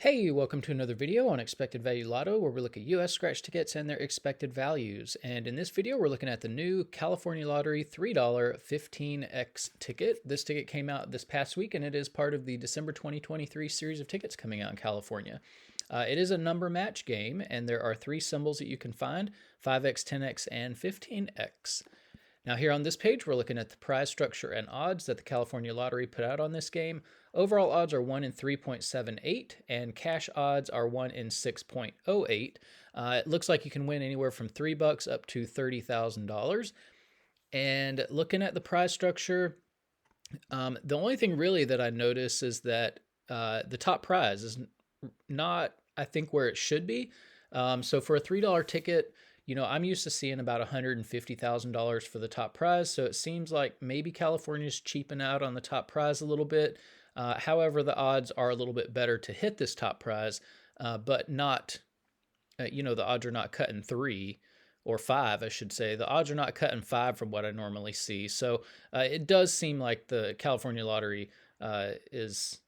Hey, welcome to another video on Expected Value Lotto, where we look at US scratch tickets and their expected values. And in this video, we're looking at the new California Lottery $3 15X ticket. This ticket came out this past week, and it is part of the December 2023 series of tickets coming out in California. It is a number match game, and there are three symbols that you can find: 5X, 10X, and 15X. Now here on this page, we're looking at the prize structure and odds that the California Lottery put out on this game. Overall odds are 1 in 3.78, and cash odds are 1 in 6.08. It looks like you can win anywhere from $3 up to $30,000. And looking at the prize structure, the only thing really that I notice is that the top prize is not, I think, where it should be. So for a $3 ticket, I'm used to seeing about $150,000 for the top prize. So it seems like maybe California's cheaping out on the top prize a little bit. However, the odds are a little bit better to hit this top prize, but not, the odds are not cutting 3 or 5, I should say. The odds are not cutting 5 from what I normally see. So it does seem like the California Lottery does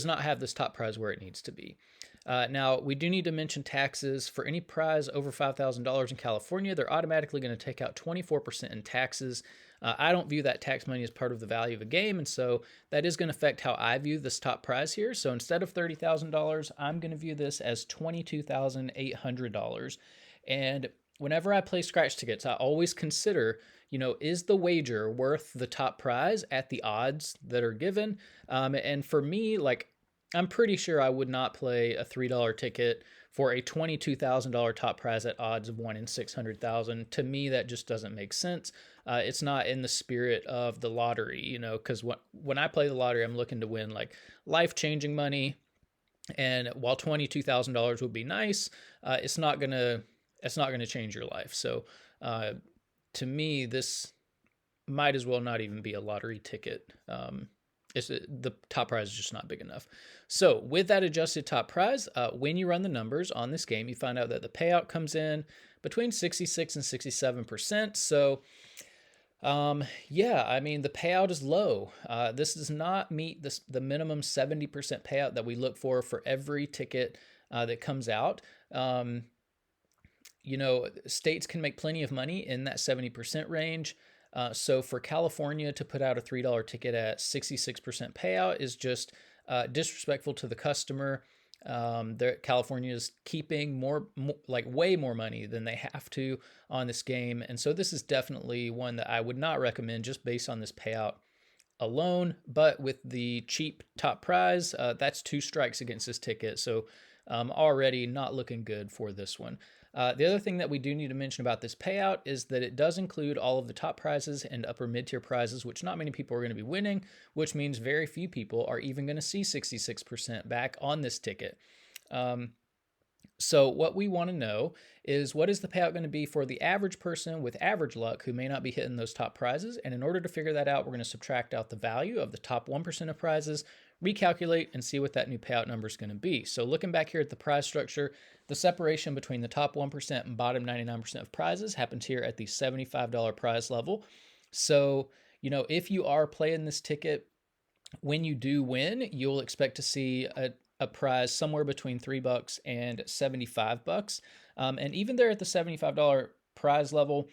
not have this top prize where it needs to be. Now, we do need to mention taxes. For any prize over $5,000 in California, they're automatically going to take out 24% in taxes. I don't view that tax money as part of the value of a game, and so that is going to affect how I view this top prize here. So instead of $30,000, I'm going to view this as $22,800. And whenever I play scratch tickets, I always consider, is the wager worth the top prize at the odds that are given? And for me, I'm pretty sure I would not play a $3 ticket for a $22,000 top prize at odds of 1 in 600,000. To me, that just doesn't make sense. It's not in the spirit of the lottery, because when I play the lottery, I'm looking to win life-changing money. And while $22,000 would be nice, it's not gonna change your life. So to me, this might as well not even be a lottery ticket. The top prize is just not big enough. So with that adjusted top prize, when you run the numbers on this game, you find out that the payout comes in between 66 and 67%. So the payout is low. This does not meet the minimum 70% payout that we look for every ticket that comes out. States can make plenty of money in that 70% range. So for California to put out a $3 ticket at 66% payout is just disrespectful to the customer. California is keeping way more money than they have to on this game. And so this is definitely one that I would not recommend just based on this payout alone. But with the cheap top prize, that's 2 strikes against this ticket. So already not looking good for this one. The other thing that we do need to mention about this payout is that it does include all of the top prizes and upper mid-tier prizes, which not many people are going to be winning, which means very few people are even going to see 66% back on this ticket. So what we want to know is, what is the payout going to be for the average person with average luck who may not be hitting those top prizes? And in order to figure that out, we're going to subtract out the value of the top 1% of prizes, recalculate, and see what that new payout number is going to be. So looking back here at the prize structure, the separation between the top 1% and bottom 99% of prizes happens here at the $75 prize level. So, if you are playing this ticket, when you do win, you'll expect to see a prize somewhere between $3 and $75. And even there at the $75 prize level,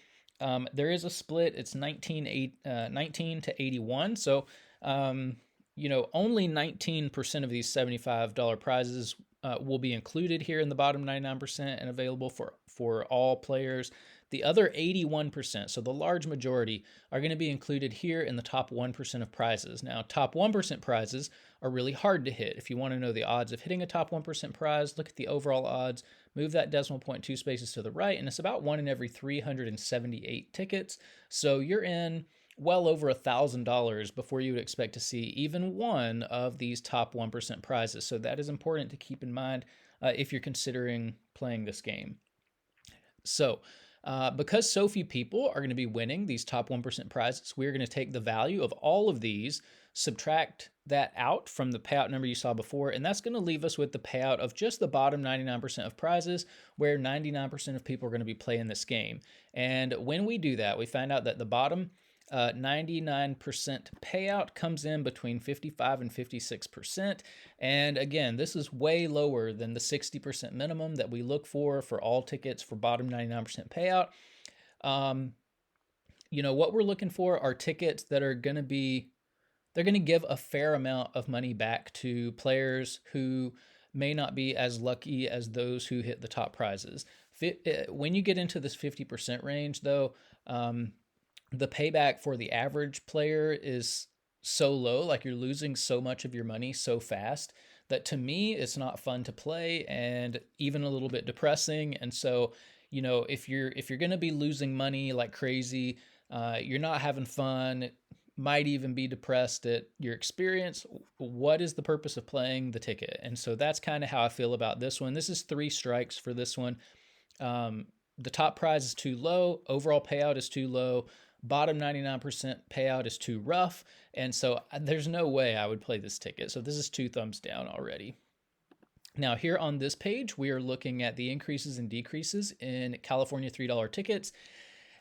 there is a split. It's 19 to 81. So, only 19% of these $75 prizes will be included here in the bottom 99% and available for all players. The other 81%, so the large majority, are going to be included here in the top 1% of prizes. Now, top 1% prizes are really hard to hit. If you want to know the odds of hitting a top 1% prize, look at the overall odds, move that decimal point 2 spaces to the right, and it's about 1 in every 378 tickets. So you're in well over $1,000 before you would expect to see even one of these top 1% prizes. So that is important to keep in mind if you're considering playing this game. So because so few people are going to be winning these top 1% prizes, we're going to take the value of all of these, subtract that out from the payout number you saw before, and that's going to leave us with the payout of just the bottom 99% of prizes, where 99% of people are going to be playing this game. And when we do that, we find out that the bottom 99% payout comes in between 55 and 56%. And again, this is way lower than the 60% minimum that we look for all tickets for bottom 99% payout. What we're looking for are tickets that are going to be, they're going to give a fair amount of money back to players who may not be as lucky as those who hit the top prizes. When you get into this 50% range, though, the payback for the average player is so low, like you're losing so much of your money so fast, that to me it's not fun to play and even a little bit depressing. And so, if you're going to be losing money like crazy, you're not having fun, might even be depressed at your experience. What is the purpose of playing the ticket? And so that's kind of how I feel about this one. This is 3 strikes for this one. The top prize is too low, overall payout is too low, bottom 99% payout is too rough, and so there's no way I would play this ticket. So this is 2 thumbs down already. Now here on this page, we are looking at the increases and decreases in California $3 tickets.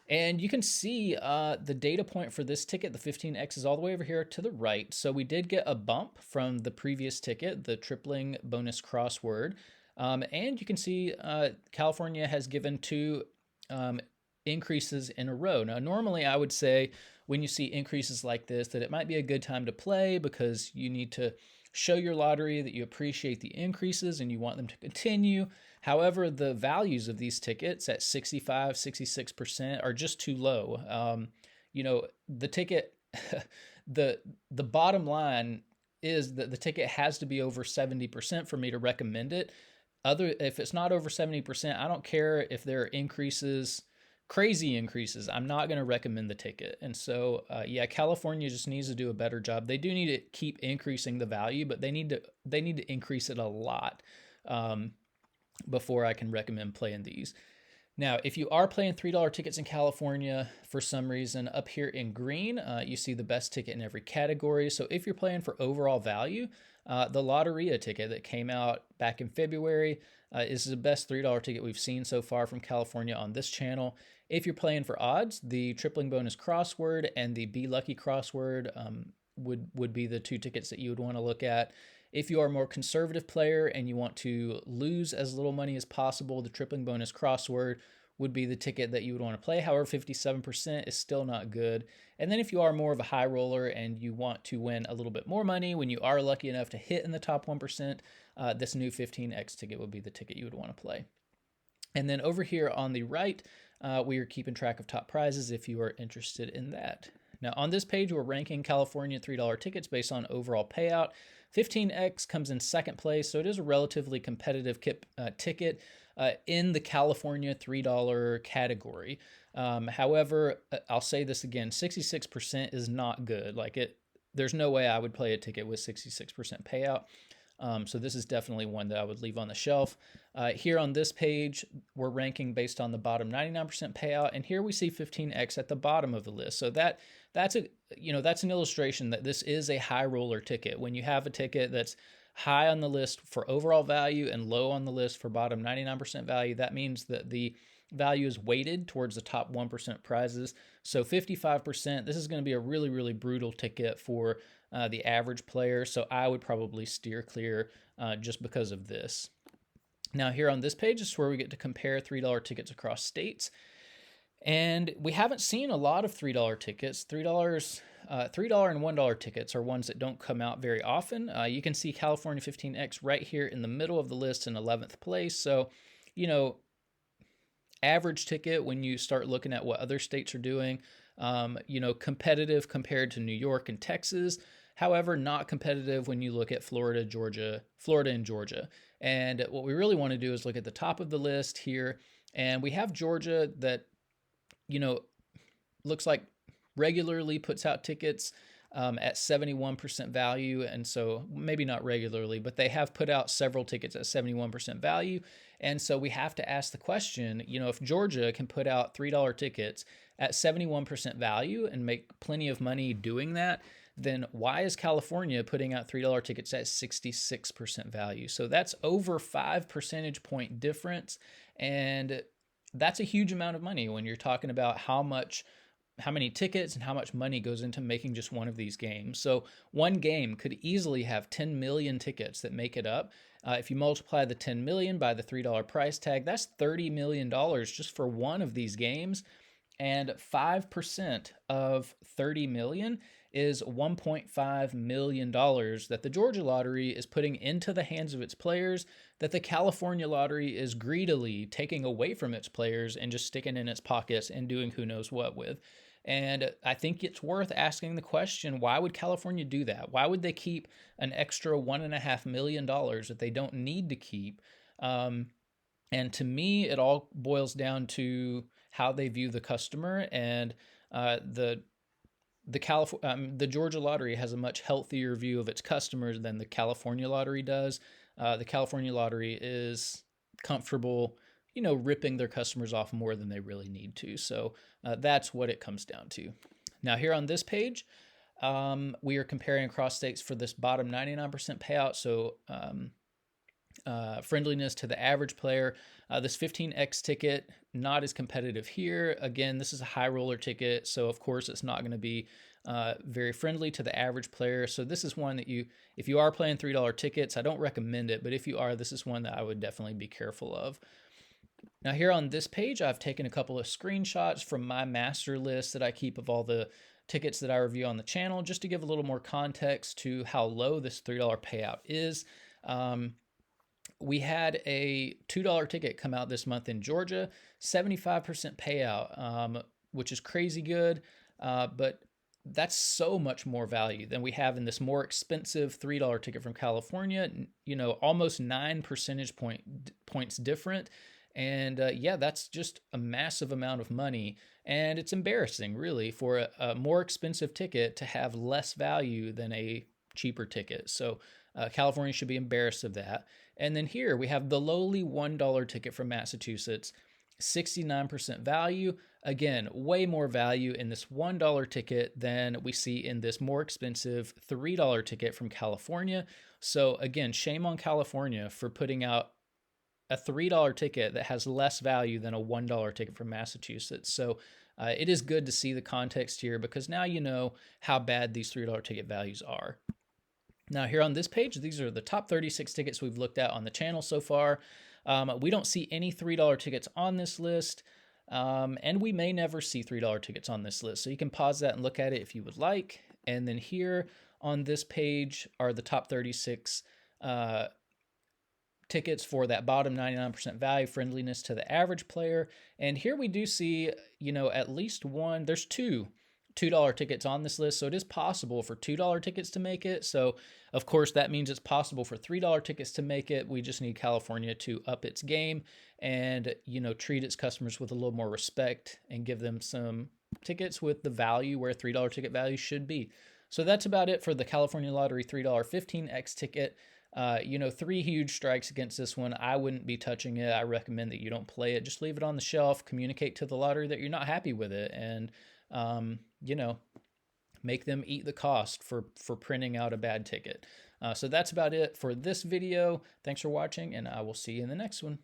And you can see the data point for this ticket, the 15X, is all the way over here to the right. So we did get a bump from the previous ticket, the tripling bonus crossword. And you can see California has given 2 increases in a row. Now, normally I would say when you see increases like this that it might be a good time to play because you need to show your lottery that you appreciate the increases and you want them to continue. However, the values of these tickets at 65, 66% are just too low. The ticket, the bottom line is that the ticket has to be over 70% for me to recommend it. If it's not over 70%, I don't care if there are increases, crazy increases. I'm not going to recommend the ticket. And so, California just needs to do a better job. They do need to keep increasing the value, but they need to increase it a lot before I can recommend playing these. Now, if you are playing $3 tickets in California for some reason, up here in green, you see the best ticket in every category. So if you're playing for overall value, the Lotteria ticket that came out back in February is the best $3 ticket we've seen so far from California on this channel. If you're playing for odds, the tripling bonus crossword and the Be Lucky crossword would be the 2 tickets that you would want to look at. If you are a more conservative player and you want to lose as little money as possible, the tripling bonus crossword would be the ticket that you would want to play. However, 57% is still not good. And then if you are more of a high roller and you want to win a little bit more money when you are lucky enough to hit in the top 1%, this new 15X ticket would be the ticket you would want to play. And then over here on the right, we are keeping track of top prizes if you are interested in that. Now on this page, we're ranking California $3 tickets based on overall payout. 15X comes in second place, so it is a relatively competitive ticket in the California $3 category. However, I'll say this again, 66% is not good. There's no way I would play a ticket with 66% payout. So this is definitely one that I would leave on the shelf. Here on this page, we're ranking based on the bottom 99% payout, and here we see 15X at the bottom of the list. So that's an illustration that this is a high roller ticket. When you have a ticket that's high on the list for overall value and low on the list for bottom 99% value, that means that the value is weighted towards the top 1% prizes. So 55%, this is going to be a really, really brutal ticket for the average player. So I would probably steer clear just because of this. Now here on this page is where we get to compare $3 tickets across states. And we haven't seen a lot of $3 tickets. $3 and $1 tickets are ones that don't come out very often. You can see California 15X right here in the middle of the list in 11th place. So, average ticket when you start looking at what other states are doing, competitive compared to New York and Texas. However, not competitive when you look at Florida and Georgia. And what we really want to do is look at the top of the list here. And we have Georgia that, looks like regularly puts out tickets at 71% value. And so maybe not regularly, but they have put out several tickets at 71% value. And so we have to ask the question, if Georgia can put out $3 tickets at 71% value and make plenty of money doing that, then why is California putting out $3 tickets at 66% value? So that's over 5 percentage point difference. And that's a huge amount of money when you're talking about how much how many tickets and how much money goes into making just one of these games. So one game could easily have 10 million tickets that make it up. If you multiply the 10 million by the $3 price tag, that's $30 million just for one of these games. And 5% of 30 million is $1.5 million that the Georgia Lottery is putting into the hands of its players, that the California Lottery is greedily taking away from its players and just sticking in its pockets and doing who knows what with. And I think it's worth asking the question, why would California do that? Why would they keep an extra $1.5 million that they don't need to keep? And to me, it all boils down to how they view the customer. And the Georgia Lottery has a much healthier view of its customers than the California Lottery does. The California Lottery is comfortable, ripping their customers off more than they really need to. So that's what it comes down to. Now, here on this page, we are comparing across states for this bottom 99% payout. So friendliness to the average player. This 15x ticket, not as competitive here. Again, this is a high roller ticket, so of course it's not going to be very friendly to the average player. So this is one that if you are playing $3 tickets, I don't recommend it, but if you are, this is one that I would definitely be careful of. Now here on this page, I've taken a couple of screenshots from my master list that I keep of all the tickets that I review on the channel, just to give a little more context to how low this $3 payout is. We had a $2 ticket come out this month in Georgia, 75% payout, which is crazy good, but that's so much more value than we have in this more expensive $3 ticket from California, almost 9 percentage points different. And yeah, that's just a massive amount of money. And it's embarrassing, really, for a more expensive ticket to have less value than a cheaper ticket. So California should be embarrassed of that. And then here we have the lowly $1 ticket from Massachusetts, 69% value. Again, way more value in this $1 ticket than we see in this more expensive $3 ticket from California. So again, shame on California for putting out a $3 ticket that has less value than a $1 ticket from Massachusetts. So it is good to see the context here, because now you know how bad these $3 ticket values are. Now here on this page, these are the top 36 tickets we've looked at on the channel so far. We don't see any $3 tickets on this list, and we may never see $3 tickets on this list. So you can pause that and look at it if you would like. And then here on this page are the top 36 tickets for that bottom 99% value, friendliness to the average player. And here we do see, at least one, there's two $2 tickets on this list. So it is possible for $2 tickets to make it. So of course that means it's possible for $3 tickets to make it. We just need California to up its game and, treat its customers with a little more respect and give them some tickets with the value where $3 ticket value should be. So that's about it for the California Lottery $3 15X ticket. 3 huge strikes against this one. I wouldn't be touching it. I recommend that you don't play it. Just leave it on the shelf, communicate to the lottery that you're not happy with it, and make them eat the cost for printing out a bad ticket. So that's about it for this video. Thanks for watching, and I will see you in the next one.